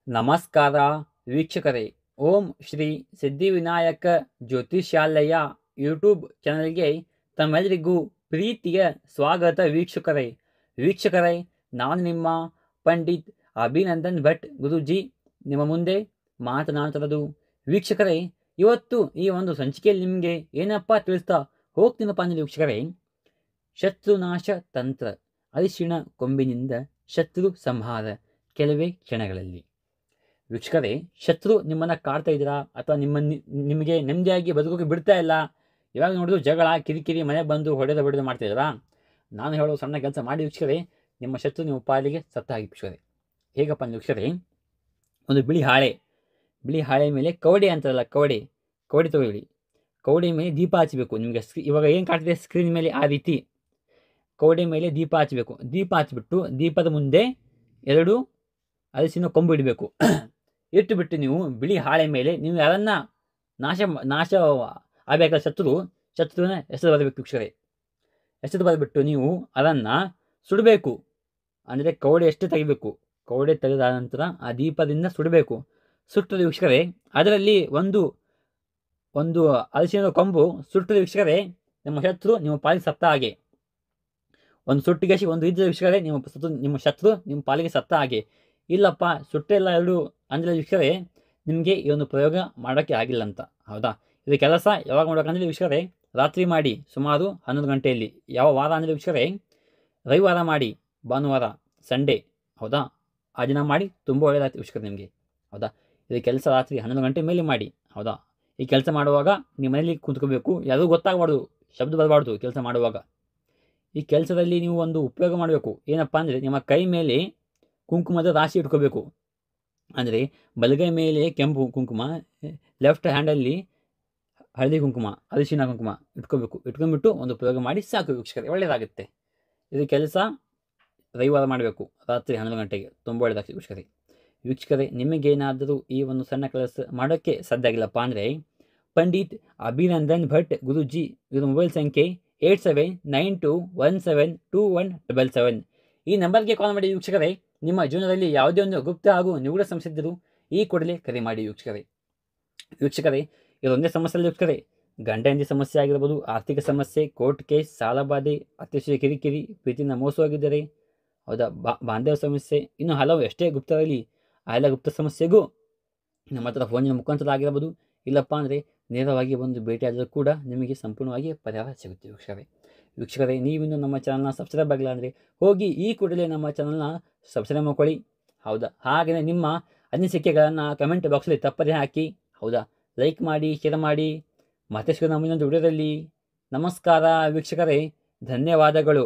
ನಮಸ್ಕಾರ ವೀಕ್ಷಕರೇ. ಓಂ ಶ್ರೀ ಸಿದ್ಧಿವಿನಾಯಕ ಜ್ಯೋತಿಷ್ಯಾಲಯ ಯೂಟ್ಯೂಬ್ ಚಾನಲ್ಗೆ ತಮ್ಮೆಲ್ಲರಿಗೂ ಪ್ರೀತಿಯ ಸ್ವಾಗತ ವೀಕ್ಷಕರೇ, ನಾನು ನಿಮ್ಮ ಪಂಡಿತ್ ಅಭಿನಂದನ್ ಭಟ್ ಗುರೂಜಿ ನಿಮ್ಮ ಮುಂದೆ ಮಾತನಾಡ್ತಿರೋದು. ವೀಕ್ಷಕರೇ, ಇವತ್ತು ಈ ಒಂದು ಸಂಚಿಕೆಯಲ್ಲಿ ನಿಮಗೆ ಏನಪ್ಪ ತಿಳಿಸ್ತಾ ಹೋಗ್ತೀನಪ್ಪ ಅಂದರೆ ವೀಕ್ಷಕರೇ, ಶತ್ರುನಾಶ ತಂತ್ರ, ಅರಿಶಿಣ ಕೊಂಬಿನಿಂದ ಶತ್ರು ಸಂಹಾರ ಕೆಲವೇ ಕ್ಷಣಗಳಲ್ಲಿ. ವೀಕ್ಷಕರೇ, ಶತ್ರು ನಿಮ್ಮನ್ನು ಕಾಡ್ತಾ ಇದ್ದೀರಾ ಅಥವಾ ನಿಮಗೆ ನೆಮ್ಮದಿಯಾಗಿ ಬದುಕೋಕೆ ಬಿಡ್ತಾ ಇಲ್ಲ, ಇವಾಗ ನೋಡಿದ್ರು ಜಗಳ ಕಿರಿಕಿರಿ ಮನೆಗೆ ಬಂದು ಹೊಡೆದು ಮಾಡ್ತಾ ಇದ್ದೀರಾ, ನಾನು ಹೇಳೋ ಸಣ್ಣ ಕೆಲಸ ಮಾಡಿ ವೀಕ್ಷಕರೇ, ನಿಮ್ಮ ಶತ್ರು ನಿಮ್ಮ ಪಾಲಿಗೆ ಸತ್ತಾಗಿ ವೀಕ್ಷಕರೇ. ಹೇಗಪ್ಪ ಅಂದರೆ ವೀಕ್ಷಕರೇ, ಒಂದು ಬಿಳಿ ಹಾಳೆ ಮೇಲೆ ಕವಡೆ ಅಂತಾರಲ್ಲ, ಕವಡೆ ತಗೊಳ್ಳಿ. ಕವಡೆ ಮೇಲೆ ದೀಪ ಹಚ್ಚಬೇಕು. ನಿಮಗೆ ಇವಾಗ ಏನು ಕಾಣ್ತಿದೆ ಸ್ಕ್ರೀನ್ ಮೇಲೆ ಆ ರೀತಿ ಕವಡೆ ಮೇಲೆ ದೀಪ ಹಚ್ಚಬೇಕು. ದೀಪ ಹಚ್ಚಿಬಿಟ್ಟು ದೀಪದ ಮುಂದೆ 2 ಅರಿಶಿನ ಕೊಂಬು ಇಡಬೇಕು. ಇಟ್ಟುಬಿಟ್ಟು ನೀವು ಬಿಳಿ ಹಾಳೆ ಮೇಲೆ ನೀವು ಯಾರನ್ನ ನಾಶ ಆಗಬೇಕಾದ ಶತ್ರುವಿನ ಹೆಸರು ಬರಬೇಕು ವೀಕ್ಷಕರೇ. ಹೆಸರು ಬರೆದ್ಬಿಟ್ಟು ನೀವು ಅದನ್ನು ಸುಡಬೇಕು. ಅಂದರೆ ಕವಡೆ ಎಷ್ಟು ತೆಗಿಬೇಕು, ಕವಡೆ ತೆಗೆದ ನಂತರ ಆ ದೀಪದಿಂದ ಸುಡಬೇಕು. ಸುಟ್ಟದ ವೀಕ್ಷಕರೇ, ಅದರಲ್ಲಿ ಒಂದು ಅರಿಶಿಣದ ಕೊಂಬು ಸುಟ್ಟದ ವೀಕ್ಷಕರೇ, ನಿಮ್ಮ ಶತ್ರು ನಿಮ್ಮ ಪಾಲಿಗೆ ಸತ್ತ ಹಾಗೆ. ಒಂದು ಸುಟ್ಟಿಗೆಸಿ ಒಂದು ಇದ್ದ ವೀಕ್ಷಕರೇ, ನಿಮ್ಮ ಶತ್ರು ನಿಮ್ಮ ಪಾಲಿಗೆ ಸತ್ತ ಹಾಗೆ. ಇಲ್ಲಪ್ಪ ಸುಟ್ಟೆಲ್ಲ 2 ಅಂದರೆ ವೀಕ್ಷಕರೇ, ನಿಮಗೆ ಈ ಒಂದು ಪ್ರಯೋಗ ಮಾಡೋಕ್ಕೆ ಆಗಿಲ್ಲ ಅಂತ, ಹೌದಾ? ಇದು ಕೆಲಸ ಯಾವಾಗ ಮಾಡ್ಬೇಕಂದ್ರೆ ವೀಕ್ಷಕರೇ, ರಾತ್ರಿ ಮಾಡಿ ಸುಮಾರು 11 ಗಂಟೆಯಲ್ಲಿ. ಯಾವ ವಾರ ಅಂದರೆ ವೀಕ್ಷಕರೇ, ರವಿವಾರ ಮಾಡಿ, ಭಾನುವಾರ ಸಂಡೇ, ಹೌದಾ? ಆ ದಿನ ಮಾಡಿ, ತುಂಬ ಒಳ್ಳೆಯದಾಗ್ತದೆ ವೀಕ್ಷಕರೇ ನಿಮಗೆ, ಹೌದಾ? ಇದು ಕೆಲಸ ರಾತ್ರಿ 11 ಗಂಟೆ ಮೇಲೆ ಮಾಡಿ, ಹೌದಾ? ಈ ಕೆಲಸ ಮಾಡುವಾಗ ನಿಮ್ಮ ಮನೇಲಿ ಕೂತ್ಕೋಬೇಕು, ಯಾರೂ ಗೊತ್ತಾಗಬಾರ್ದು, ಶಬ್ದ ಬರಬಾರ್ದು ಕೆಲಸ ಮಾಡುವಾಗ. ಈ ಕೆಲಸದಲ್ಲಿ ನೀವು ಒಂದು ಉಪಯೋಗ ಮಾಡಬೇಕು. ಏನಪ್ಪ ಅಂದರೆ, ನಿಮ್ಮ ಕೈ ಮೇಲೆ ಕುಂಕುಮದ ರಾಶಿ ಇಟ್ಕೋಬೇಕು. ಅಂದರೆ ಬಲಗೈ ಮೇಲೆ ಕೆಂಪು ಕುಂಕುಮ, ಲೆಫ್ಟ್ ಹ್ಯಾಂಡಲ್ಲಿ ಹಳದಿ ಕುಂಕುಮ, ಅರಿಶಿನ ಕುಂಕುಮ ಇಟ್ಕೋಬೇಕು. ಇಟ್ಕೊಂಡ್ಬಿಟ್ಟು ಒಂದು ಪ್ರಯೋಗ ಮಾಡಿ ಸಾಕು ವೀಕ್ಷಕರೇ, ಒಳ್ಳೆಯದಾಗುತ್ತೆ. ಇದು ಕೆಲಸ ರವಿವಾರ ಮಾಡಬೇಕು, ರಾತ್ರಿ 11 ಗಂಟೆಗೆ, ತುಂಬ ಒಳ್ಳೆಯದಾಗ್ತದೆ ವೀಕ್ಷಕರೇ. ನಿಮಗೇನಾದರೂ ಈ ಒಂದು ಸಣ್ಣ ಕೆಲಸ ಮಾಡೋಕ್ಕೆ ಸಾಧ್ಯ ಆಗಿಲ್ಲಪ್ಪ ಅಂದರೆ, ಪಂಡಿತ್ ಅಭಿನಂದನ್ ಭಟ್ ಗುರೂಜಿ ಇವರ ಮೊಬೈಲ್ ಸಂಖ್ಯೆ 8792172177. ಈ ನಂಬರ್ಗೆ ಕಾಲ್ ಮಾಡಿ ವೀಕ್ಷಕರೇ. ನಿಮ್ಮ ಜೀವನದಲ್ಲಿ ಯಾವುದೇ ಒಂದು ಗುಪ್ತ ಹಾಗೂ ನಿಗೂಢ ಸಮಸ್ಯೆ ಇದ್ದರೂ ಈ ಕೂಡಲೇ ಕರೆ ಮಾಡಿ ವೀಕ್ಷಕರೇ. ಇದೊಂದೇ ಸಮಸ್ಯೆ ಅಲ್ಲ ವೀಕ್ಷಕರೇ, ಗಂಡ ಹೆಂಡತಿ ಸಮಸ್ಯೆ ಆಗಿರ್ಬೋದು, ಆರ್ಥಿಕ ಸಮಸ್ಯೆ, ಕೋರ್ಟ್ ಕೇಸ್, ಸಾಲಬಾಧೆ, ಅತಿಶಯ ಕಿರಿಕಿರಿ, ಪ್ರೀತಿಯಿಂದ ಮೋಸವಾಗಿದ್ದರೆ, ಹೌದಾ, ಬಾಂಧವ್ಯ ಸಮಸ್ಯೆ, ಇನ್ನು ಹಲವು ಎಷ್ಟೇ ಗುಪ್ತ ಇರಲಿ, ಆ ಎಲ್ಲ ಗುಪ್ತ ಸಮಸ್ಯೆಗೂ ನಮ್ಮ ಹತ್ರ ಫೋನಿನ ಮುಖಾಂತರ ಆಗಿರ್ಬೋದು, ಇಲ್ಲಪ್ಪ ಅಂದರೆ ನೇರವಾಗಿ ಬಂದು ಭೇಟಿಯಾದರೂ ಕೂಡ ನಿಮಗೆ ಸಂಪೂರ್ಣವಾಗಿ ಪರಿಹಾರ ಸಿಗುತ್ತೆ ವೀಕ್ಷಕರೇ. ನೀವಿನ್ನು ನಮ್ಮ ಚಾನಲ್ನ ಸಬ್ಸ್ಕ್ರೈಬ್ ಆಗಿಲ್ಲ ಅಂದರೆ ಹೋಗಿ ಈ ಕೂಡಲೇ ನಮ್ಮ ಚಾನಲ್ನ ಸಬ್ಸ್ಕ್ರೈಬ್ ಮಾಡ್ಕೊಳ್ಳಿ, ಹೌದಾ? ಹಾಗೆಯೇ ನಿಮ್ಮ ಅನಿಸಿಕೆಗಳನ್ನು ಕಮೆಂಟ್ ಬಾಕ್ಸಲ್ಲಿ ತಪ್ಪದೇ ಹಾಕಿ, ಹೌದಾ? ಲೈಕ್ ಮಾಡಿ, ಶೇರ್ ಮಾಡಿ. ಮತ್ತೆ ಸಿಗೋಣ ಮುಂದೊಂದು ವಿಡಿಯೋದಲ್ಲಿ. ನಮಸ್ಕಾರ ವೀಕ್ಷಕರೇ, ಧನ್ಯವಾದಗಳು.